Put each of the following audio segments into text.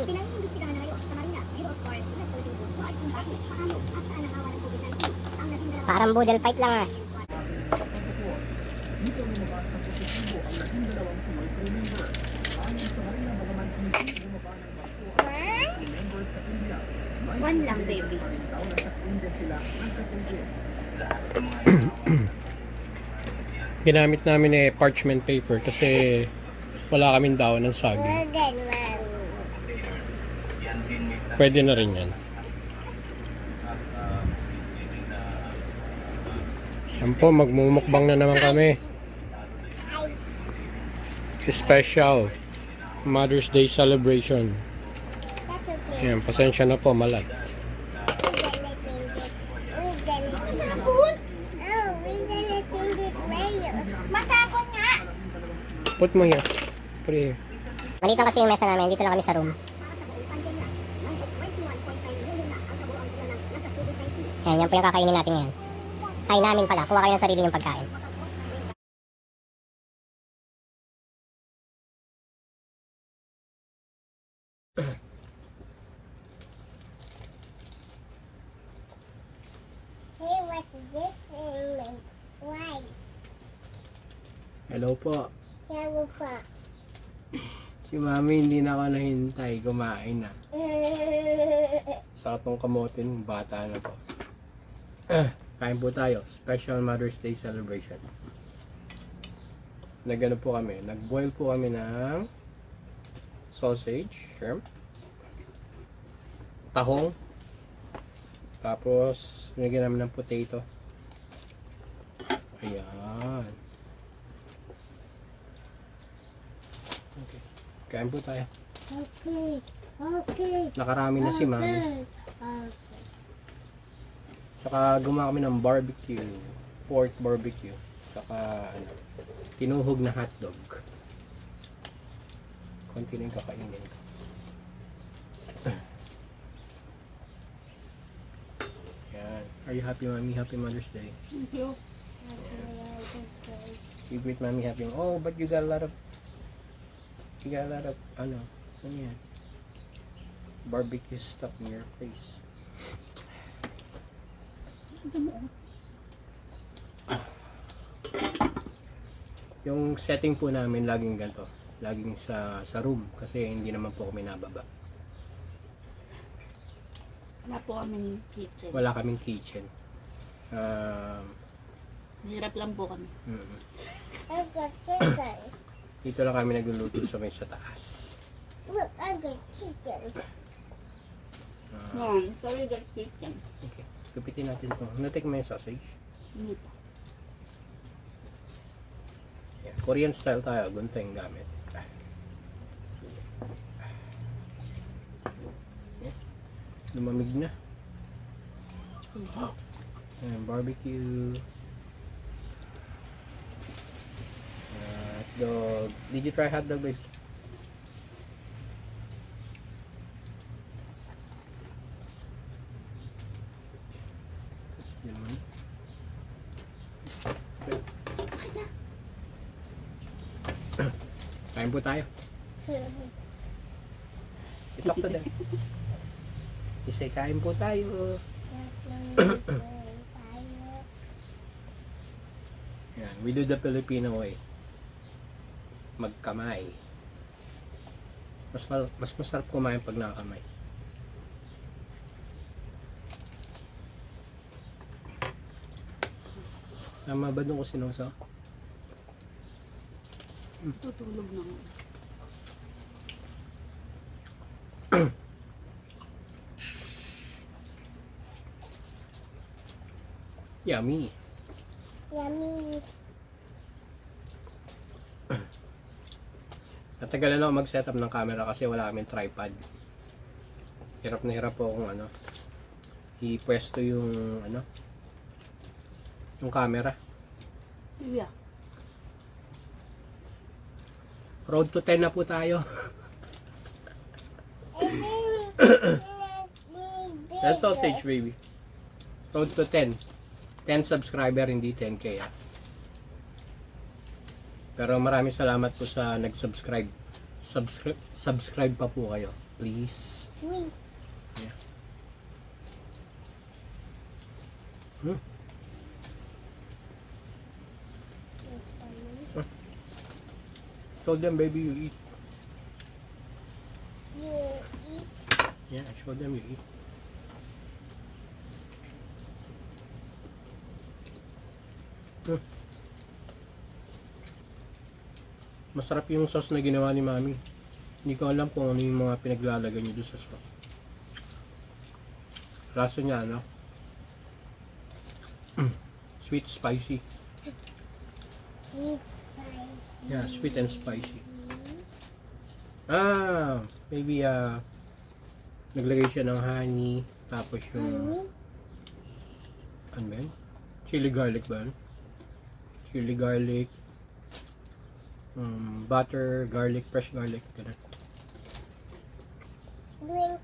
Pinag-iimbestigahan na ngayon sa Marina, Bureau of Port, at Philippine Coast Guard kung bakit, paano at saan nakawa ng COVID-19 ang naging dalawang... Parang budel fight lang ah. Dito lumabas ng positibo ang naging dalawang Pinoy crew member. Ayon sa Marina, bagaman hindi bumaba ng barko ang crew members sa India. One lang, baby. Pa rin daw na sa India sila nagkatugod. Ginamit namin parchment paper kasi wala kaming daon ng saging. Pwede na rin yan. Yan po, magmumukbang na naman kami. Special Mother's Day celebration. Yan, pasensya na po, malat. Matapon nga! Put mo here. Put it here. Maliit lang kasi yung mesa namin. Dito lang kami sa room. Yan, yan po yung kakainin natin ngayon. Ay, namin pala. Kuha kayo ng sarili yung pagkain. Hey, what's this in my rice? Hello po. Hello pa. Si Mami hindi na ako nahintay. Kumain na. Sarap ng kamotin. Bata na po. Kain po tayo. Special Mother's Day celebration. Nagano po kami. Nag-boil po kami ng sausage, shrimp, tahong, tapos nilagyan namin ng potato. Ayan. Okay. Kain po tayo. Okay. Okay. Nakarami na si Mami. Saka gumawa kami ng barbecue, pork barbecue, saka ano, tinuhog na hotdog. Konti lang kakainin ko. Yan. Are you happy, Mami? Happy Mother's Day. Thank you. You greet Mami happy. Oh, but you got a lot of ano yan? Barbecue stuff in your face. Yung setting po namin laging ganito, laging sa room kasi hindi naman po kami nababa. Wala po kaming kitchen. Wala kaming kitchen. Hirap lang po kami. I got chicken. Dito lang kami nagluluto sa may sa taas. Look, I got chicken. Yan, sorry that kitchen. Okay. Gupitin natin to. Natik mo yung sausage. Hindi po. Yan. Korean style tayo. Gunting yung gamit. Yan. Lumamig na. Yan, barbecue. Hotdog. Did you try hotdog, babe? Yan mo. Kain po tayo. Itlok to din. Isay, kain po tayo. Yan, we do the Filipino way. Magkamay. Mas masarap kumain pag nakakamay. Tama ba doon ko sinusaw? Tutulog na nga. Yummy. Yummy. Natagalan ako mag-setup ng camera kasi wala kaming tripod. Hirap na hirap po kung ano. Ipwesto yung ano. Yung camera. Yeah. Road to 10 na po tayo. That's sausage, baby. Road to 10. 10 subscriber, hindi 10k ah. Pero maraming salamat po sa nag-subscribe. Subscribe pa po kayo. please. Oui. Yeah. Hmm. Yes, mommy. Show them, baby, you eat. You eat. Yeah, show them you eat. Hmm. Masarap yung sauce na ginawa ni Mami. Hindi ko alam kung ano yung mga pinaglalagay niyo doon sa sauce. Lasa niya, ano? Sweet, spicy. Sweet spicy. Yeah, sweet and spicy. Maybe naglagay siya ng honey, tapos yung Mommy. ano ba yun? Chili garlic ba yun? Chili garlic, butter, garlic, fresh garlic, ganun. Drink.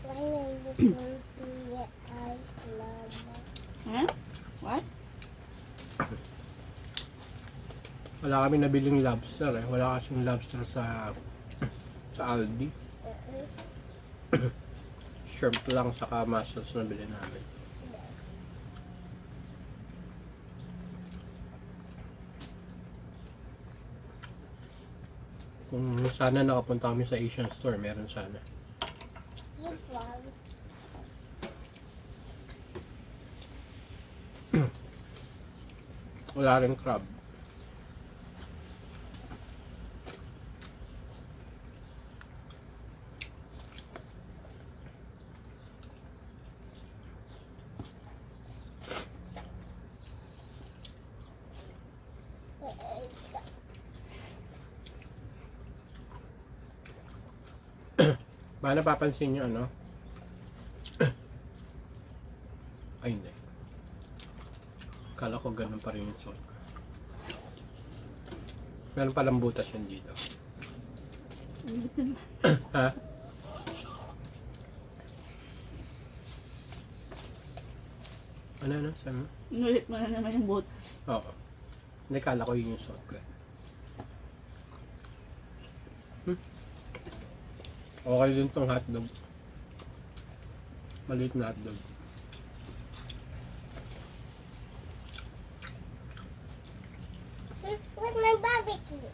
Why are you going to get I love Huh? What? Wala kami nabiling lobster eh. Wala kasing lobster sa Aldi. Shrimp lang saka mussels na bilhin namin. Kung sana nakapunta kami sa Asian store, meron sana. you from? Wala rin crab. Baka napapansin nyo ano? Ay hindi. Kala ko ganun pa rin yung salt ko. Meron palang butas yan dito. Ha? Ano? Saan mo? Inulit mo na naman yung butas. Oo. Hindi, kala ko yun yung salt ko. Okay din tong hotdog. Maliit na hotdog. With my barbecue.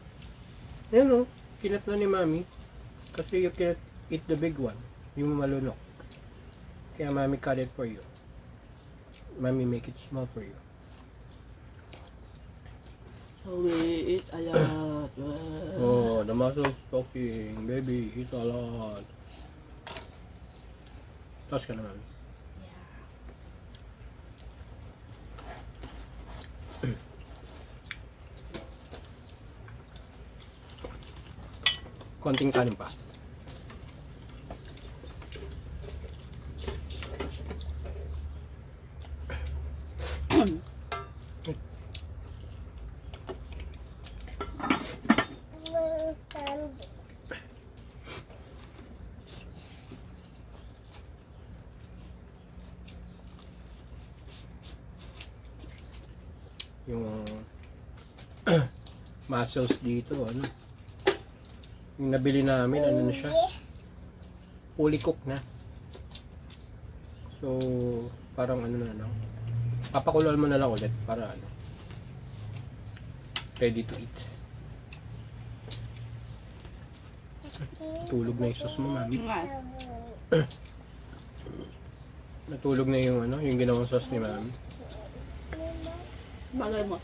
Ayan o, kinat na ni Mami. Kasi you can't eat the big one. Yung malunok. Kaya Mami cut it for you. Mami make it small for you. So we eat a lot. Oh, the muscles talking. Baby, eat a lot. Tapos ka na Mami. Konting kanin pa. Yung mussels dito, ano? Yung nabili namin, ano na siya? Fully cooked na. So, parang ano na lang. Papakuloan mo na lang ulit para ano. Ready to eat. Tulog na yung sauce mo, Mami. Natulog na yung ano, yung ginawang sauce ni Mami. Bagay mo.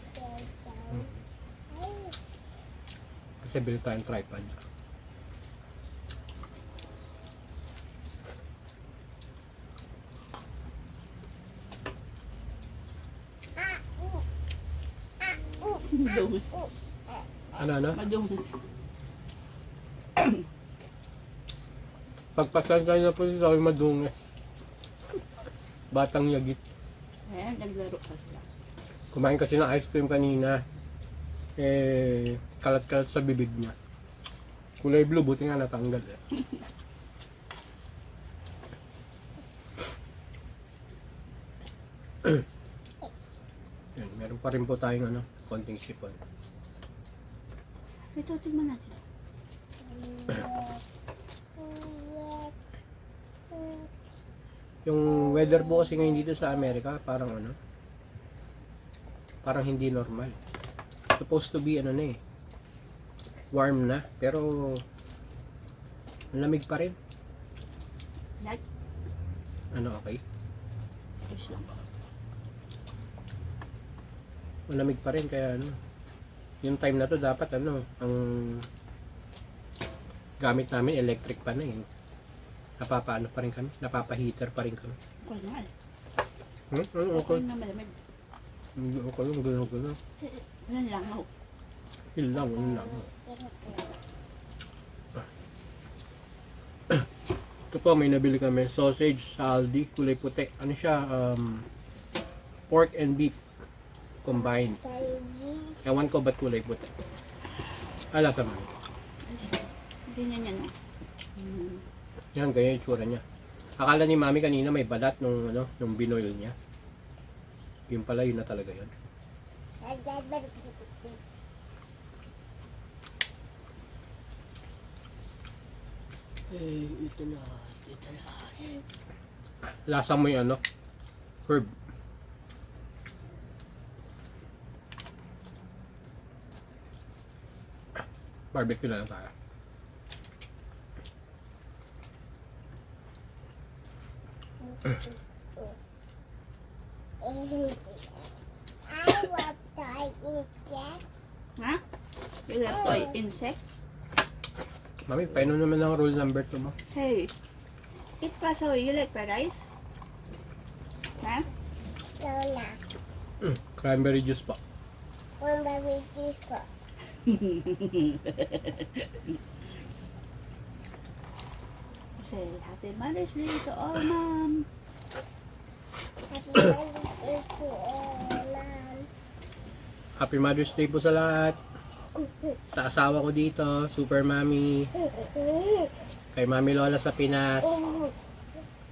Kasi bili tayong tripod. Dumi. Ano? Madumi. Pagpasangkay na po sila ay madungi. Batang yagit. Ayan, naglaro pa sila. Kumain kasi ng ice cream kanina. Kalat-kalat sa bibig niya. Kulay blue, buti nga natanggal eh. Yan, meron pa rin po tayong konting sipon. Ito, tingnan natin. Yung weather po kasi ngayon dito sa Amerika, parang parang hindi normal. Supposed to be warm na, pero ang lamig pa rin. Like, Okay? ayos lang. Malamig pa rin, kaya yung time na to dapat ang gamit namin electric pa na yun. Napapaano pa rin kami, napapaheater pa rin kami. Okay nga eh. Okay. Okay na malamig. Okay lang, gano'n. Yan lang, oh. Yun lang. Ito po, may nabili kami sausage sa Aldi, kulay puti. Ano siya? Pork and beef combined. Ewan ko ba't kulay puti. Ala sa man. Ganyan yan, oh. Yan, ganyan yung tsura niya. Akala ni Mami kanina may balat nung binoil niya. Yun pala, yun na talaga yun. Ito na. Lasa mo yung herb. Barbecue na lang tayo. I want toy insects. Ha? You love toy insects? Mami, paano naman ang rule number 2 mo? Hey, eat paso. You like fried rice? Ha? Lola. Cranberry juice pa. One baby juice po. Say, Happy Mother's Day to all, Mom. Happy birthday to Mom. Happy Mother's Day po sa lahat. Sa asawa ko dito, Super Mami. Kay Mami Lola sa Pinas.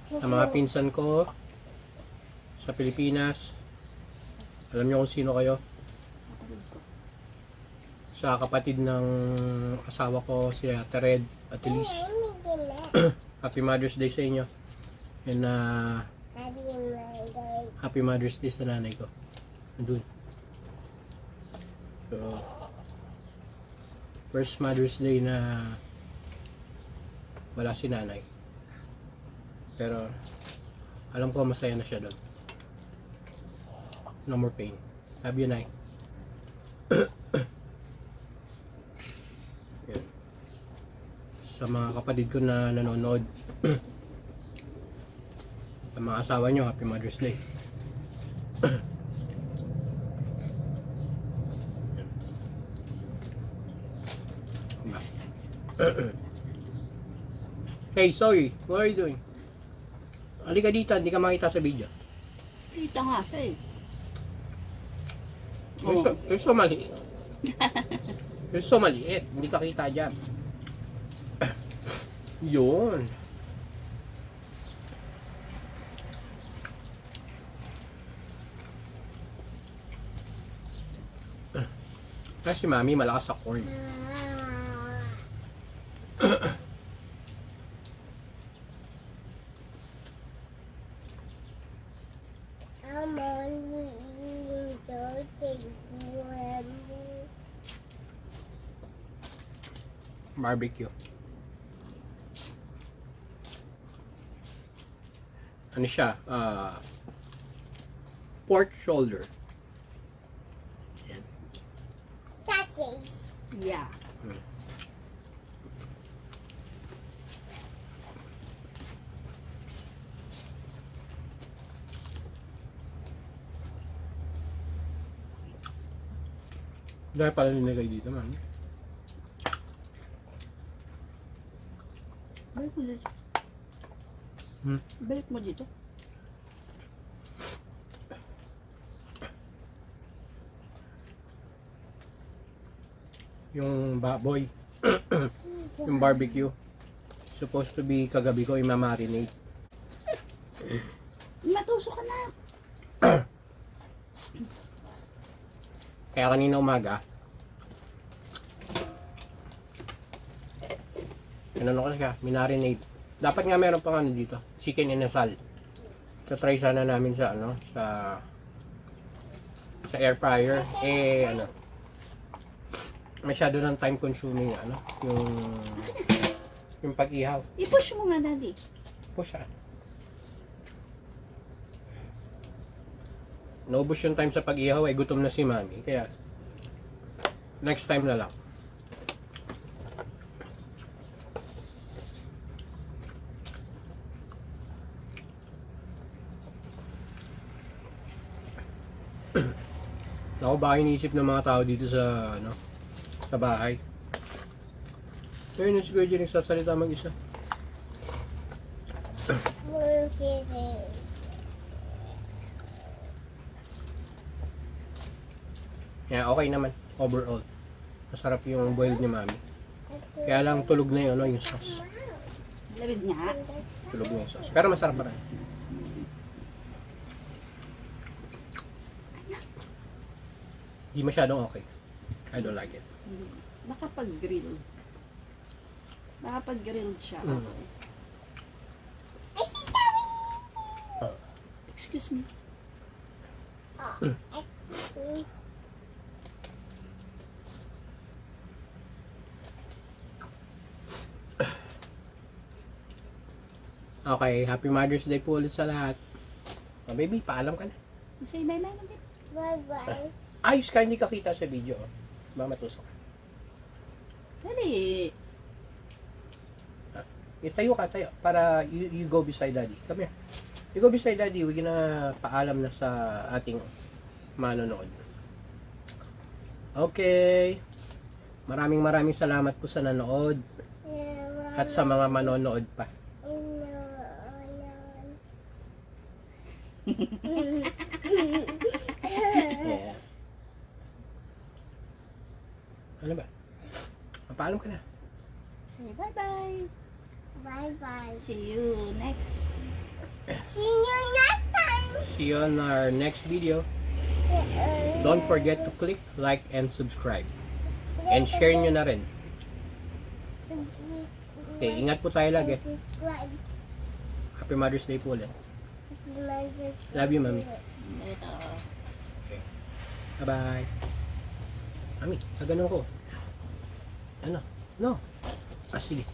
Sa mga pinsan ko sa Pilipinas. Alam niyo kung sino kayo? Sa kapatid ng asawa ko, si Ate Red at Elise. Happy Mother's Day sa inyo. And Happy birthday. Happy Mother's Day sa nanay ko. Andun. So, first Mother's Day na wala si nanay. Pero, alam ko masaya na siya doon. No more pain. Love you, Nay. Yan. Sa mga kapatid ko na nanonood, sa mga asawa nyo, Happy Mother's Day. Hey, Zoe, what are you doing? Halika dito, hindi ka makita sa video. Kita nga siya eh. You're so maliit. You're so maliit, hindi ka kita dyan. Yun. Kasi si Mami malakas sa corn. I'm only eating those Barbecue. Ano siya? Pork shoulder. Yan. sausage. Yeah. Dahil pala nilagay dito, Mami. Balik mo dito. Hmm? Balik mo dito. Yung baboy. Yung barbecue. Supposed to be kagabi ko imamarinate. Matuso ka na. Kaya kanina umaga, ano ko siya, minarinate. Dapat nga meron pang ano dito, chicken inasal. Try sana namin sa ano, sa air fryer. Eh ano, masyado ng time consuming ano, yung pag-ihaw. I-push mo nga, Daddy. Push siya. Naubos yung time sa pag-ihaw, ay gutom na si Mami. Kaya, next time na lang. Ako, baka iniisip ng mga tao dito sa, ano, sa bahay. Pero yun, siguro dyan nagsasalita mag-isa. Yeah, okay naman. Overall. Masarap yung boiled ni Mami. Kaya lang tulog na yun, no, yung sauce. Labid nga. Tulog na yung sauce. Pero masarap pa rin. Di masyadong okay. I don't like it. Baka pag grilled. Baka pag grilled siya. Mm. Excuse me. Okay, happy Mother's Day po ulit sa lahat. Oh, baby, paalam ka na. Say bye-bye na, babe. Bye-bye. Ayos ka, hindi ka kita sa video. Oh. Mamatusok ka. Dali. Itayo ka, tayo. Para you go beside daddy. Come here. You go beside daddy. We're gonna paalam na sa ating manonood. Okay. Maraming salamat po sa nanood. At sa mga manonood pa. Yeah. Ano ba? Paalam ka na. Say bye-bye. Bye-bye. See you next. See you next time. See you on our next video. Don't forget to click like and subscribe. And share nyo na rin. Okay, ingat po tayo lagi. Subscribe. Happy Mother's Day po ulit. Love you, Mami. Ito. Okay. Bye-bye. Mami, ganun ko. Ano? No. Ah, sige.